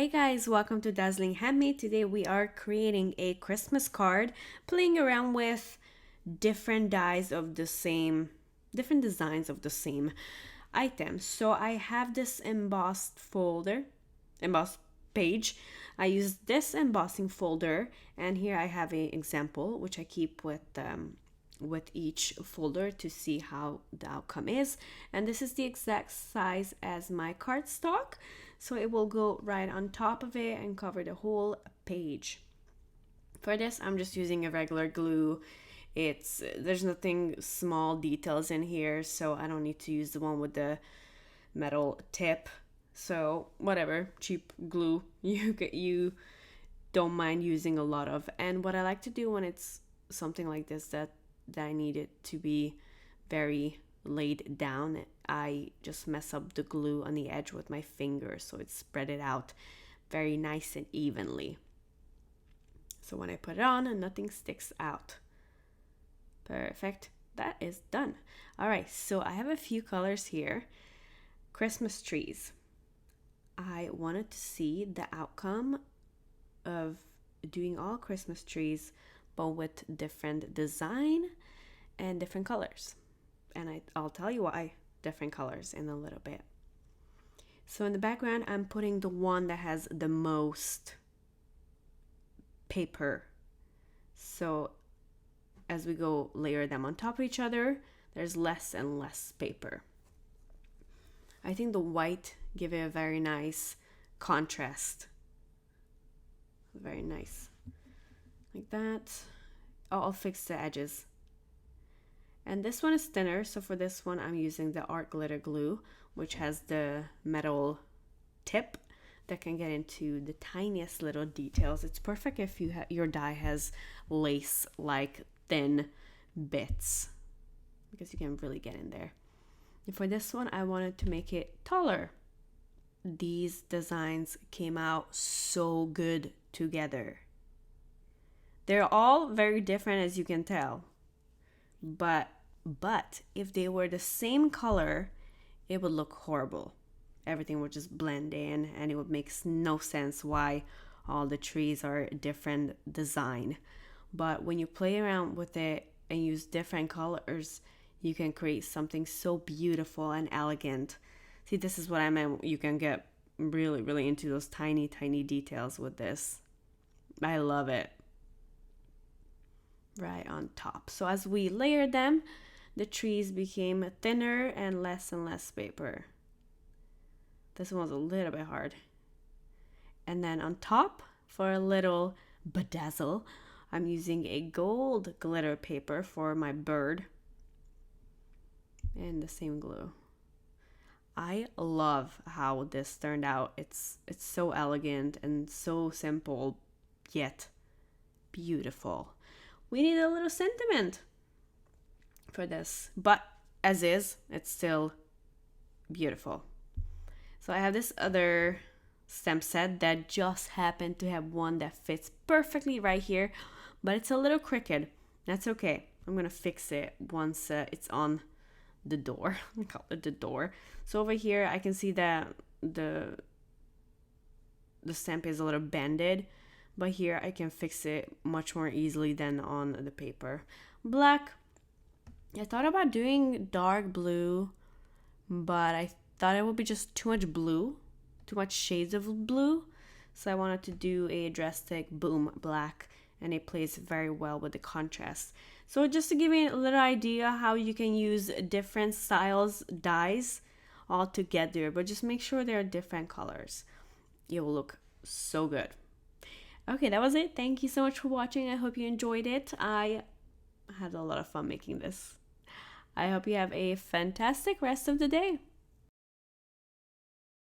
Hey guys, welcome to Dazzling Handmade. Today we are creating a Christmas card, playing around with different dyes of the same, different designs of the same items. So I have this embossed page. I use this embossing folder, and here I have an example which I keep with each folder to see how the outcome is. And this is the exact size as my cardstock, so it will go right on top of it and cover the whole page. For this, I'm just using a regular glue. There's nothing small details in here, so I don't need to use the one with the metal tip. So whatever, cheap glue you don't mind using a lot of. And what I like to do when it's something like this that I need it to be very laid down, I just mess up the glue on the edge with my finger so it's spread it out very nice and evenly. So when I put it on, nothing sticks out. Perfect. That is done. All right, so I have a few colors here. Christmas trees. I wanted to see the outcome of doing all Christmas trees, but with different design and different colors. And I'll tell you why different colors in a little bit. So in the background, I'm putting the one that has the most paper. So as we go layer them on top of each other, there's less and less paper. I think the white give it a very nice contrast. Very nice. Like that. I'll fix the edges. And this one is thinner, so for this one I'm using the art glitter glue, which has the metal tip that can get into the tiniest little details. It's perfect if your die has lace like thin bits, because you can really get in there. And for this one I wanted to make it taller. These designs came out so good together. They're all very different, as you can tell, but if they were the same color, it would look horrible. Everything would just blend in, and it would make no sense why all the trees are different design. But when you play around with it and use different colors, you can create something so beautiful and elegant. See, this is what I meant. You can get really, really into those tiny, tiny details with this. I love it. Right on top. So as we layered them, the trees became thinner and less paper. This one was a little bit hard. And then on top, for a little bedazzle, I'm using a gold glitter paper for my bird. And the same glue. I love how this turned out. It's so elegant and so simple, yet beautiful. We need a little sentiment for this, but as is, it's still beautiful. So I have this other stamp set that just happened to have one that fits perfectly right here, but it's a little crooked. That's okay. I'm gonna fix it once it's on the door. I call it the door. So over here I can see that the stamp is a little bended, but here I can fix it much more easily than on the paper. Black. I thought about doing dark blue, but I thought it would be just too much blue, too much shades of blue. So I wanted to do a drastic boom black, and it plays very well with the contrast. So just to give you a little idea how you can use different styles, dyes all together, but just make sure they're different colors. It will look so good. Okay, that was it. Thank you so much for watching. I hope you enjoyed it. I had a lot of fun making this. I hope you have a fantastic rest of the day.